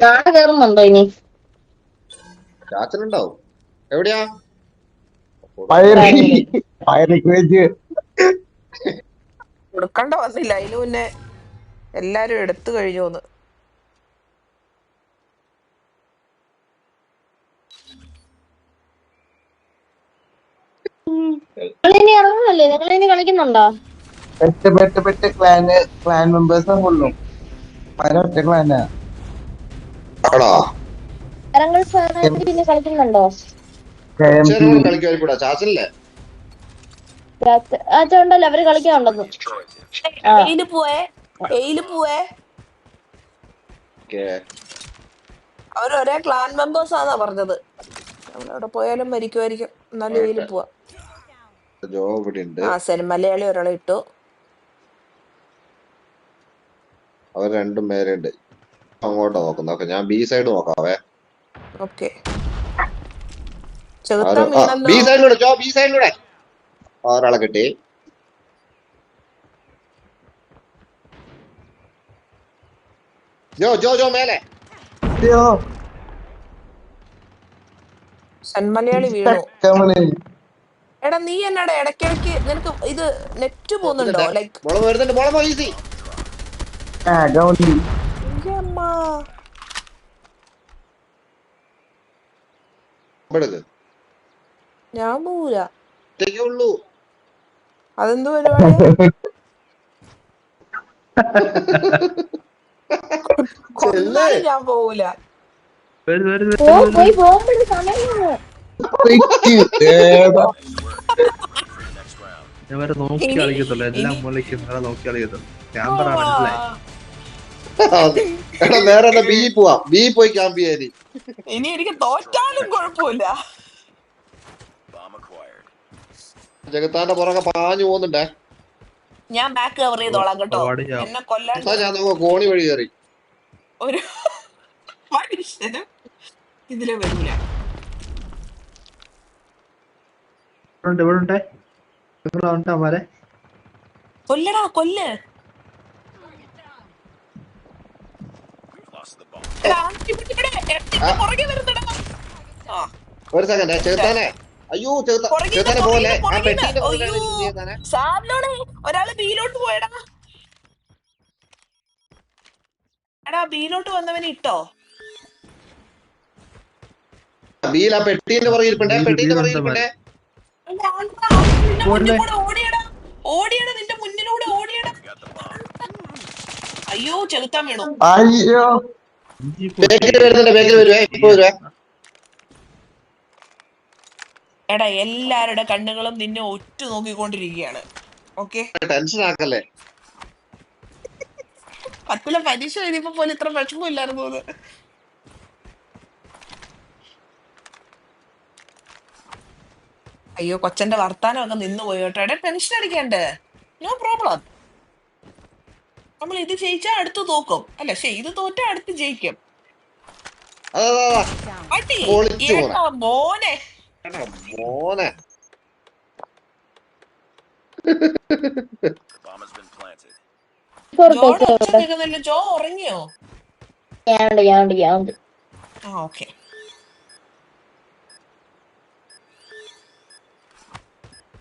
നാളെ കേറുന്നുണ്ടോ ഇനി? ചാച്ചനുണ്ടാവും. എവിടെയാ? ബാംഗ്ലൂര്. കൊടുക്കണ്ട വന്നില്ല അതിന് മുന്നേ എല്ലാരും എടുത്തു കഴിഞ്ഞോന്ന്. നിങ്ങളിനി ഇറങ്ങുമല്ലേ? നിങ്ങളിനി കളിക്കുന്നുണ്ടോ? ക്ലാൻ മെമ്പേഴ്സ് കൊള്ളും. ഒറ്റ ക്ലാനാ. ആണോ? ഇറങ്ങൾ ഫാനായിട്ട് പിന്നെ കളിക്കുന്നുണ്ടോ? കുറച്ചേരം കൂടെ കളിക്കുമായിരിക്കൂടാ. ചാച്ചനല്ലേ? ഉണ്ടല്ലോ, അവര് കളിക്കാനുണ്ടെന്ന്. ആ എയില് പോവേ എയില് പോവേ ഓക്കേ. അവർ ഒരേ ക്ലാൻ മെമ്പേഴ്സ് ആന്നാ പറഞ്ഞത്. നമ്മളവിടെ പോയാലും മരിക്കുമായിരിക്കും. എന്നാലും എയില് പോവാ. ജോ ഇവിടെ ഉണ്ട്. ആ മലയാളി ഒരാളെ ഇട്ടു. അവർ രണ്ടും പേരുണ്ട്. അങ്ങോട്ടാ നോക്കുന്നത്. ഓക്കെ, ഞാൻ ബി സൈഡ് നോക്കാവേ. ഓക്കെ, ചെറുത്താൻ ബി വീണല്ലോ. സൈഡിലൂടെ ജോ, ബി സൈഡിലൂടെ ഒരാളെ കിട്ടി. ജോ ജോ ജോ മേലെ. മലയാളി വീണു. എടാ നീ എന്നാടാ ഇടയ്ക്കിടയ്ക്ക് നിനക്ക് ഇത് നെറ്റ് പോകുന്നുണ്ടോ? ലൈക്ക് മുളക് വരുന്നുണ്ട്. മുളക് ഈസി. എടുക്ക്. ഞാൻ പോവൂല. ഒറ്റയ്ക്കേ ഉള്ളൂ. അതെന്ത് പരിപാടിയാ? ചെല്ലേ. കൊന്നാലും ഞാൻ പോവൂല. പോയി പോകുമ്പോഴേ സമയം. ഞാൻ വരെ നോക്കി ഇനി കളിക്കത്തുള്ളൂ. എല്ലാം ഇനി മുകളിലേക്ക് നിങ്ങളെ നോക്കി കളിക്കത്തുള്ളൂ. ഞാൻ പറ പോവാ. മനസ്സിലായി. എടാ നേരെ എന്നാ ബി പോവാം. ബി പോയി ക്യാമ്പ് ചെയ്യാനി. ഇനി എനിക്ക് തോറ്റാലും കുഴപ്പമില്ല. ജഗത്താന്റെ പുറകെ പാഞ്ഞു പോകുന്നുണ്ടേ. ഞാൻ ബാക്ക് കവർ ചെയ്തോളാം കേട്ടോ. ഒരുപാട് എന്നെ കൊല്ലാണ്ട് ഞാൻ നോക്കുക കോണി വഴി കയറി. ഒരു മനുഷ്യനും ഇതിലെ വരില്ല. ഇവിടെ ഉണ്ടേ. നിങ്ങളുണ്ടാ മാരെ. കൊല്ലടാ കൊല്ല്. എടാ, ഇവിടെ പുറകെ വരുന്നടാ. ആ, ഒരു സെക്കൻഡ് ചെറുത്താനെ. അയ്യോ ചെറുത്താനെ പോലെ ആ പെട്ടീന്റെ അയ്യോ പുറകെ. സാബിലോടെ ഒരാള് ബിയിലോട്ട് പോയടാ. എടാ ബിയിലോട്ട് വന്നവനെ ഇട്ടോ. ബിയിൽ ആ പെട്ടീന്റെ പുറകെ ഇരിപ്പുണ്ടേ. പെട്ടീന്റെ പുറകെ വീടുണ്ട് മാരെ. ഇരിപ്പുണ്ടേ. നിന്റെ മുന്നിൽ കൂടെ ഓടിയടാ. ഓടിയടാ, നിന്റെ മുന്നിലൂടെ ഓടിയടാ. അയ്യോ ചെലുത്താൻ വീണു. ബേക്കിൽ വരുന്നുണ്ട്. ബേക്കിൽ വരുവേ. ഇപ്പൊ വരുവേ. എടാ എല്ലാവരുടെ കണ്ണുകളും നിന്നെ ഒറ്റ നോക്കിക്കൊണ്ടിരിക്കുകയാണ്. Okay, tension ആക്കല്ലേ. 10ലെ പരീക്ഷ എഴുതിയപ്പോ പോലെ ഇത്ര വിഷമമില്ലായിരുന്നു അത്. അയ്യോ കൊച്ചന്റെ വർത്താനം ഒക്കെ നിന്ന് പോയി കേട്ടോ. എടാ ടെൻഷൻ അടിക്കണ്ടേ, നോ പ്രോബ്ലം. നമ്മൾ ഇത് ജയിച്ചാ അടുത്ത് തോക്കും. അല്ല ഇത് തോറ്റാ അടുത്ത് ജയിക്കും. അടി ഏട്ടാ മോനെ. മോനെ ജോടെ ഒച്ച കേൾക്കുന്നില്ല. ജോ ഉറങ്ങിയോ? ആ ഓക്കെ.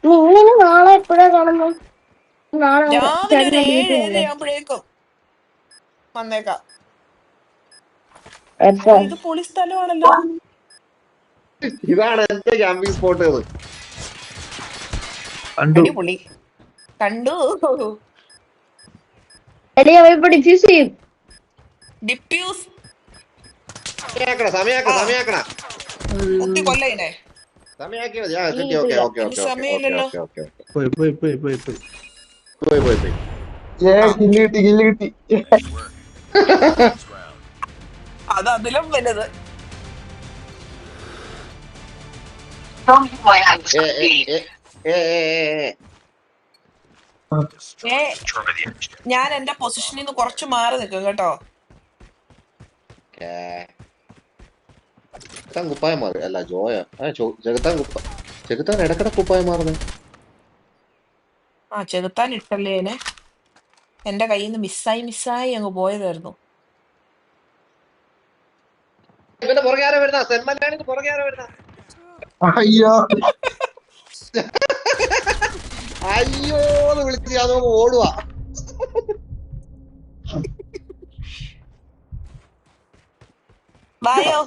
നിങ്ങനെ നാളെ എപ്പോഴാ കാണുന്നു? നാളെ രാവിലെ ഒരു 7-7 ആകുമ്പോഴേക്കും വന്നേക്കാം. ഇത് പൊളി സ്ഥലമാണല്ലോ. ഇതാണ് എന്റെ ക്യാമ്പിംഗ് സ്പോട്ട്. അടിപൊളി. കണ്ടു. ഡിപ്യൂസ് സമയാക്കണ കുത്തി കൊല്ലയിനെ. സമയാക്കി മതി. ഓക്കെ ഓക്കെ ഇനി സമയമില്ലല്ലോ. പോയി പോയി പോയി പോയി പോയി പോയി പോയി പോയി. കില്ല് കിട്ടി. അത് അതിലും വലുത്. ഞാൻ എന്റെ പൊസിഷനിൽ നിന്ന് കുറച്ച് മാറി നിൽക്കും കേട്ടോ. കുപ്പായം മാറി. അല്ല ജോയ ചെകുത്താൻ ഇടക്കിടെ കുപ്പായം മാറുന്നത്. ആ ചെകുത്താൻ ഇട്ടല്ലേനെ. എന്റെ കയ്യിൽ നിന്ന് മിസ്സായി അങ്ങ് പോയതായിരുന്നു. ഇവന്റെ പുറകെ ആരോ വരുന്ന സെന്മല്ലാണിന്റെ പുറകെ ആരോ വരുന്ന അയ്യോ അയ്യോന്ന് വിളിച്ച് അതോ ഓടുവാ. വായോ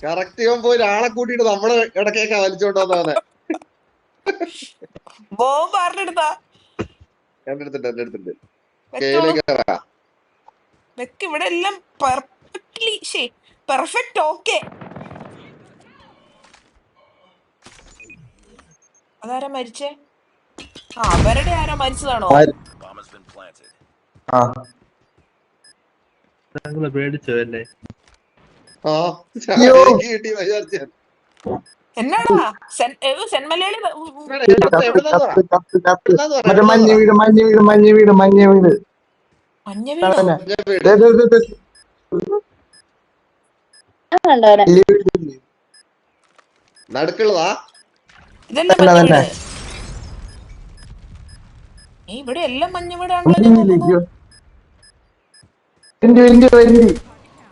കറക്റ്റ് ഇവൻ പോയി ആളെ കൂട്ടിയിട്ട് നമ്മള് ഇടക്കേക്കാ വലിച്ചോണ്ട് വന്നവനെ. ബോംബ് പറഞ്ഞെടുത്താ എന്റെ അടുത്തുണ്ട് വെച്ചോളൂ. കെയിലേക്ക് ഇറങ്ങാം. വെക്ക് ഇവിടെ എല്ലാം പെർഫെക്റ്റ്ലി പെർഫെക്റ്റ് ഓക്കെ. അതാരാ മരിച്ചേ? അവരുടെ ആരോ മരിച്ചതാണോ? ആ ഞങ്ങള് പേടിച്ചോ അല്ലേ? ആ അയ്യോ. എനിക്ക് കിട്ടി വിചാരിച്ച എന്നാടാ സെന്റ് മലയാളി കത്ത് കത്ത് കത്ത് കത്ത് മറ്റേ മഞ്ഞ എവിടുന്നാ വീട് മഞ്ഞ വീട് മഞ്ഞ വീട് മഞ്ഞ വീട് മഞ്ഞ വീടോ? അതന്നെ. വീട് ദേ, ദേ, ദേ, ദേ. കണ്ടവനെ ഈ വീട്ടില്. നടുക്കുള്ളതാ. ഇതല്ലേ തന്നെ, മഞ്ഞ തന്നെ. വീട്? ഇവിടെ എല്ലാം മഞ്ഞ വീടാണല്ലോ മഞ്ഞ ഞാൻ വീട്ടിലേക്ക്. നോക്കുമ്പോ. എന്റെ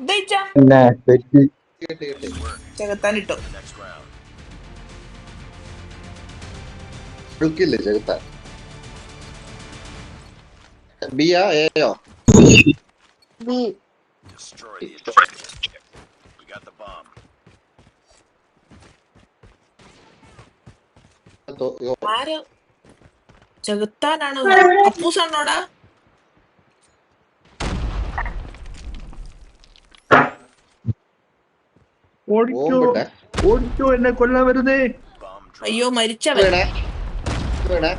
ഇതേച്ചാ പിന്നെ തെറ്റി. കിട്ടി ചെകുത്താനിട്ടോ. വിളിക്കില്ലേ ചെകുത്താൻ. ബിയാ എയോ ബി ആര് ചെകുത്താനാണ്? അപ്പൂസാണോടാ? ഓടിക്കോ ബോംബുണ്ടേ ഓടിക്കോ, എന്നെ കൊല്ലാൻ വരുന്നേ. അയ്യോ മരിച്ചവൻ. വീണേ വീണേ.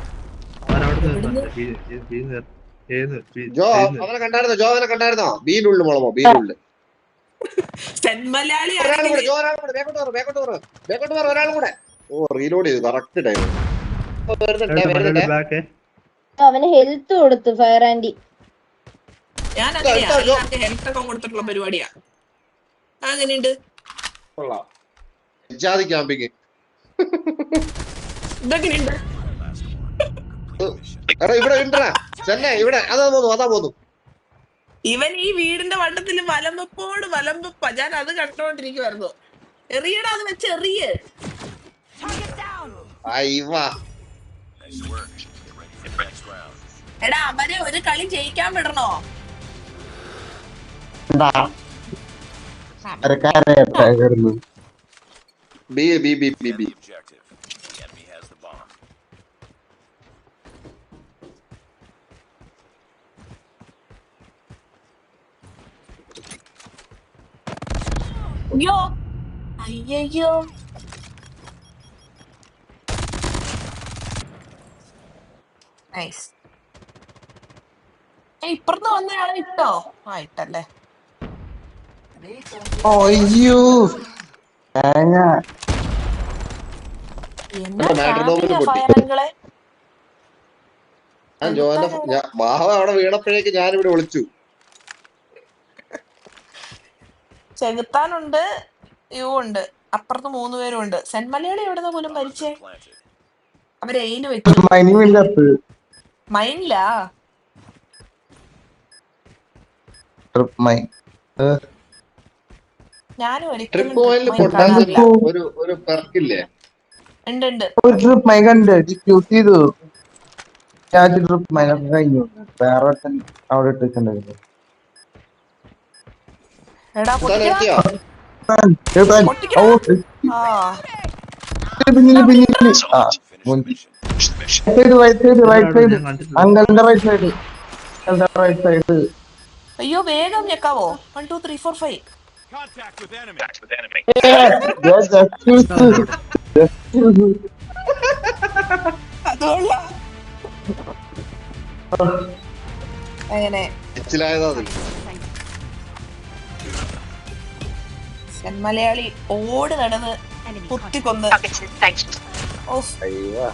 അവനവിടെ എവിടുന്ന്? ജോ അവനെ കണ്ടായിരുന്നോ ബീനുള്ളിൽ മുളമോ ബീനുള്ളിൽ സെന്റ് മലയാളി ഒരാളും കൂടെ ആണെങ്കിൽ ജോ ഒരാളും കൂടെ ബേക്കോട്ട് മാറ് ഒരാളും കൂടെ. ഓ റീലോഡ് ചെയ്തു കറക്റ്റ് ടൈം. വരുന്നുണ്ടേ ബ്ലാക്ക്. അവന് ഹെൽത്ത് കൊടുത്തു ഫയർ ആൻഡി. ഞാൻ അങ്ങനെയാ, എല്ലാവർക്കും ഹെൽത്ത് ഒക്കെ കൊടുത്തിട്ടുള്ള പരിപാടിയാ. അങ്ങനെയുണ്ട്. കൊള്ളാം. ജാതി ക്യാമ്പിങ്. ഇതെങ്ങനെയുണ്ട്? എടാ ഇവിടെ ഉണ്ടടാ ചെന്നൈ ഇവിടെ അതാ പോന്നു. ഇവൻ ഈ വീടിന്റെ വട്ടത്തിൽ വലമ്പ ഞാൻ അത് കണ്ടോണ്ടിരിക്കുവായിരുന്നു. എറിയടാ, അത് വെച്ച് എറിയ്. അയ്യവാ എടാ അവരെ ഒരു കളി ജയിക്കാൻ വിടണോ? B B B B B അയ്യോ അയ്യോ നൈസ്. ഇപ്പുറത്ത് വന്നയാളെ ഇട്ടോ? ആ ഇട്ടല്ലേ. അയ്യോ തേങ്ങ. എന്നാ മാറ്റർ ബോംബിന് ക്യാമ്പിങ്ങാ പൊട്ടി. ഫയറങ്ങളെ. ഞാൻ ജോന്റെ ബാഹ അവിടെ വീണപ്പോഴേക്ക് ഞാനിവിടെ വിളിച്ചു. ചെകുത്താനുണ്ട്, യു ഉണ്ട്, അപ്പുറത്ത് 3 പേരും ഉണ്ട്. സെന്റ് മലയാളി എവിടുന്ന പോലും മരിച്ചേ? അവര് എയില് വെച്ചു. മൈനിങ് മൈൻഡിലാ. ഞാനും ഒരിക്കലും ട്രിപ്പ് പോയിന്റ് മൈൻ പൊട്ടാൻ കാണാറില്ല. ഒരു പെർക്കില്ലേ? ഉണ്ട്. ഒരു ട്രിപ്പ് മൈ കണ്ട് ഡിസ്യൂസ് ചെയ്തു. ഞാൻ ട്രിപ്പ് മൈനൊക്കെ കഴിഞ്ഞു. വേറെ അവിടെ ഇട്ടിട്ടുണ്ടായിരുന്നു. എടാ പൊട്ടിക്കടാ. എത്തിയോ? പൊട്ടിക്കടാ. ആ പിന്നില് ആ റൈറ്റ് സൈഡ് അങ്കലിന്റെ റൈറ്റ് സൈഡ് റൈറ്റ് സൈഡ്. അയ്യോ വേഗം ഞെക്കാവോ? 1 2 3 4 5. അതുകൊള്ളാം. അങ്ങനെ എച്ചിലായതാ അത്. സെന്റ് മലയാളി ഓടി നടന്ന് കുത്തിക്കൊന്ന്. ഓ അയ്യോ